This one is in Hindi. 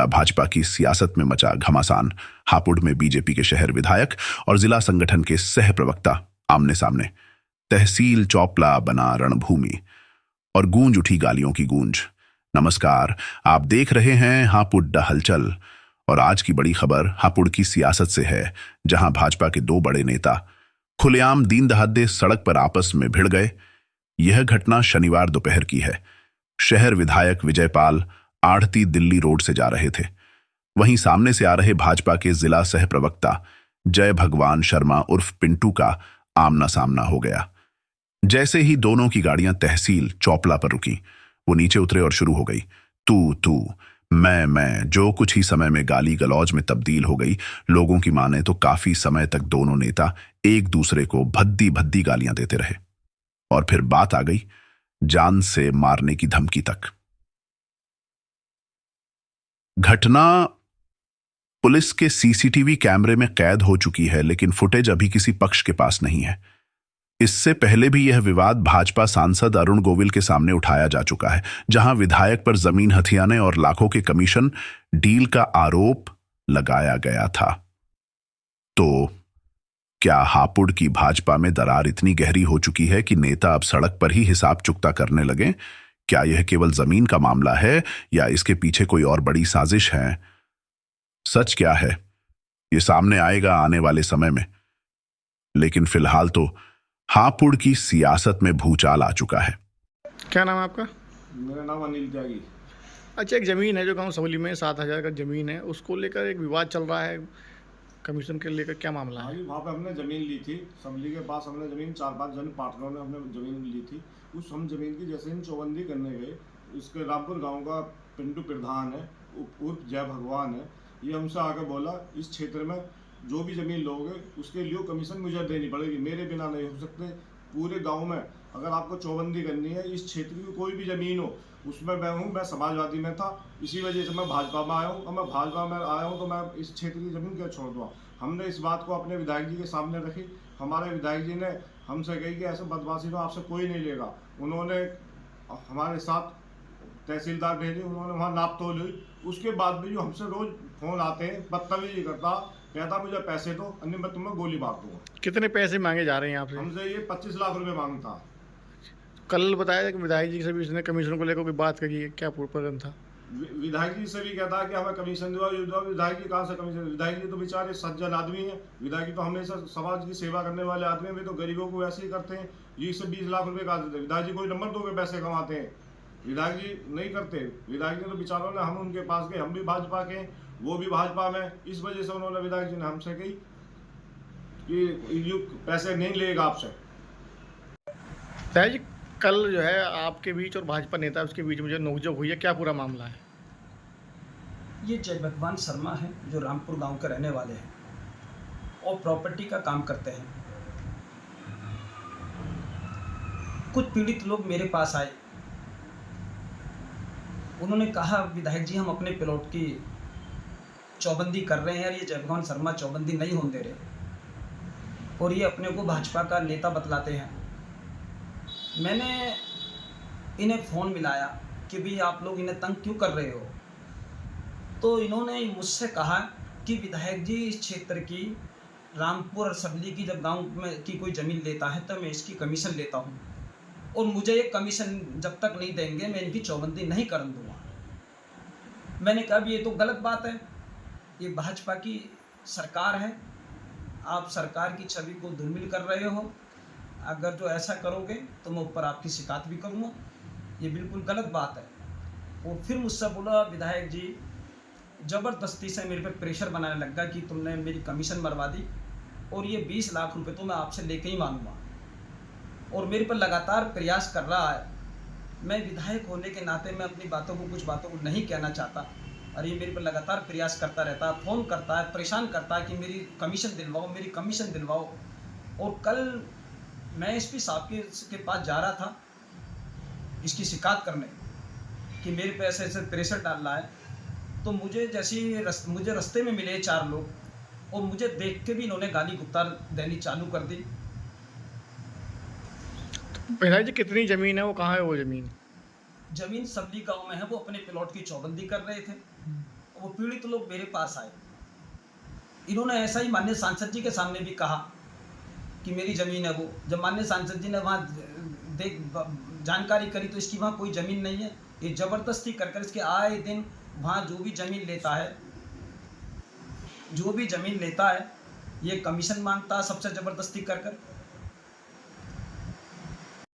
भाजपा की सियासत में मचा घमासान। हापुड़ में बीजेपी के शहर विधायक और जिला संगठन के सह प्रवक्ता आमने सामने। तहसील चौपला बना रणभूमि और गूंज उठी गालियों की गूंज। नमस्कार, आप देख रहे हैं हापुड़ द हलचल और आज की बड़ी खबर हापुड़ की सियासत से है, जहां भाजपा के दो बड़े नेता खुलेआम दीन दहाड़े सड़क पर आपस में भिड़ गए। यह घटना शनिवार दोपहर की है। शहर विधायक विजयपाल आढ़ती दिल्ली रोड से जा रहे थे। वहीं सामने से आ रहे भाजपा के जिला सह प्रवक्ता जय भगवान शर्मा उर्फ पिंटू का आमना सामना हो गया। जैसे ही दोनों की गाड़ियां तहसील चौपला पर रुकी, वो नीचे उतरे और शुरू हो गई तू मैं, जो कुछ ही समय में गाली गलौज में तब्दील हो गई। लोगों की माने तो काफी समय तक दोनों नेता एक दूसरे को भद्दी भद्दी गालियां देते रहे और फिर बात आ गई जान से मारने की धमकी तक। घटना पुलिस के सीसीटीवी कैमरे में कैद हो चुकी है, लेकिन फुटेज अभी किसी पक्ष के पास नहीं है। इससे पहले भी यह विवाद भाजपा सांसद अरुण गोविल के सामने उठाया जा चुका है, जहां विधायक पर जमीन हथियाने और लाखों के कमीशन डील का आरोप लगाया गया था। तो क्या हापुड़ की भाजपा में दरार इतनी गहरी हो चुकी है कि नेता अब सड़क पर ही हिसाब चुकता करने लगे? क्या यह केवल जमीन का मामला है या इसके पीछे कोई और बड़ी साजिश है? सच क्या है, ये सामने आएगा आने वाले समय में, लेकिन फिलहाल तो हापुड़ की सियासत में भूचाल आ चुका है। क्या नाम है आपका? मेरा नाम अनिल त्यागी। अच्छा, एक ज़मीन है जो गांव सबली में 7,000 का ज़मीन है, उसको लेकर एक विवाद चल रहा है कमीशन के लेकर, क्या मामला है? वहाँ पे हमने ज़मीन ली थी, सबली के पास हमने ज़मीन 4-5 जन पार्टनरों ने हमने ज़मीन ली थी। उस हम ज़मीन की जैसे हम चौबंदी करने गए, इसके रामपुर गांव का पिंटू प्रधान है उर्फ जय भगवान है, ये हमसे आके बोला इस क्षेत्र में जो भी ज़मीन लोगे उसके लिए कमीशन मुझे देनी पड़ेगी, मेरे बिना नहीं हो सकते। पूरे गांव में अगर आपको चौबंदी करनी है, इस क्षेत्र की कोई भी ज़मीन हो उसमें मैं समाजवादी में था, इसी वजह से मैं भाजपा में आया हूँ। और मैं भाजपा में आया हूँ तो मैं इस क्षेत्र की ज़मीन क्या छोड़ दूँ। हमने इस बात को अपने विधायक जी के सामने रखी। हमारे विधायक जी ने हमसे कही कि ऐसे बदमाशी तो आपसे कोई नहीं लेगा। उन्होंने हमारे साथ तहसीलदार भेजे, उन्होंने वहाँ नाप तोल हुई। उसके बाद भी जो हमसे रोज फोन आते हैं, बदतमीजी करता, कहता मुझे पैसे दो अन्य मैं तुम्हें गोली मार दूंगा। कितने पैसे मांगे जा रहे हैं आपसे? हमसे ये 25 लाख रुपए मांगता। कल बताया कि विधायक जी से भी इसने कमीशन को लेकर कोई बात करी है, क्या प्रकरण था? विधायक जी से भी कहता कि हमें कमीशन दो। विधायक जी कहाँ से कमीशन? विधायक जी तो बेचारे सज्जन आदमी हैं। विधायक जी तो हमेशा समाज की सेवा करने वाले आदमी हैं, वे तो गरीबों को वैसे ही करते हैं। ये से 20 लाख रुपए का देते हैं। विधायक जी कोई नंबर 2 के पैसे कमाते हैं, विधायक जी नहीं करते। विधायक जी तो बेचारों ने, हम उनके पास गए, हम भी भाजपा के, वो भी भाजपा में, इस वजह से उन्होंने विधायक जी ने हमसे कही कि ये पैसे नहीं लेगा आपसे। विधायक जी, कल जो है आपके बीच और भाजपा नेता उसके बीच में जो नोकझोंक हुई है, क्या पूरा मामला है? ये जय भगवान शर्मा है जो रामपुर गांव के रहने वाले हैं और प्रॉपर्टी का काम करते हैं। कुछ पीड़ित लोग मेरे पास आए, उन्होंने कहा विधायक जी हम अपने प्लॉट की चौबंदी कर रहे हैं और ये जय भगवान शर्मा चौबंदी नहीं होने दे रहे और ये अपने को भाजपा का नेता बतलाते हैं। मैंने इन्हें फ़ोन मिलाया कि भाई आप लोग इन्हें तंग क्यों कर रहे हो, तो इन्होंने मुझसे कहा कि विधायक जी इस क्षेत्र की रामपुर और सबली की जब गांव में की कोई ज़मीन लेता है तो मैं इसकी कमीशन लेता हूं और मुझे ये कमीशन जब तक नहीं देंगे मैं इनकी चौबंदी नहीं करने दूँगा। मैंने कहा ये तो गलत बात है, ये भाजपा की सरकार है, आप सरकार की छवि को धूमिल कर रहे हो। अगर जो ऐसा करोगे तो मैं ऊपर आपकी शिकायत भी करूँगा, ये बिल्कुल गलत बात है। और फिर मुझसे बोला विधायक जी ज़बरदस्ती से मेरे पे प्रेशर बनाने लगा कि तुमने मेरी कमीशन मरवा दी और ये 20 लाख रुपए तो मैं आपसे लेके ही मानूंगा और मेरे पर लगातार प्रयास कर रहा है। मैं विधायक होने के नाते मैं अपनी बातों को, कुछ बातों को नहीं कहना चाहता और ये मेरे पर लगातार प्रयास करता रहता है, फ़ोन करता है, परेशान करता है कि मेरी कमीशन दिलवाओ, मेरी कमीशन दिलवाओ। और कल मैं एसपी साहब के पास जा रहा था इसकी शिकायत करने कि मेरे पे ऐसे ऐसे प्रेशर डाल रहा है, तो मुझे मुझे रास्ते में मिले 4 लोग और मुझे देख के भी इन्होंने गाली गुप्तार देनी चालू कर दी। विधायक जी, कितनी ज़मीन है, वो कहाँ है वो ज़मीन? ज़मीन सबली गांव में है, वो अपने प्लॉट की चौबंदी कर रहे थे वो पीड़ित लोग मेरे पास आए। इन्होंने ऐसा ही माननीय सांसद जी के सामने भी कहा कि मेरी ज़मीन है वो। जब माननीय सांसद जी ने वहाँ जानकारी करी तो इसकी वहाँ कोई ज़मीन नहीं है। ये ज़बरदस्ती कर कर इसके आए दिन वहाँ जो भी ज़मीन लेता है ये कमीशन मांगता है सबसे ज़बरदस्ती कर कर।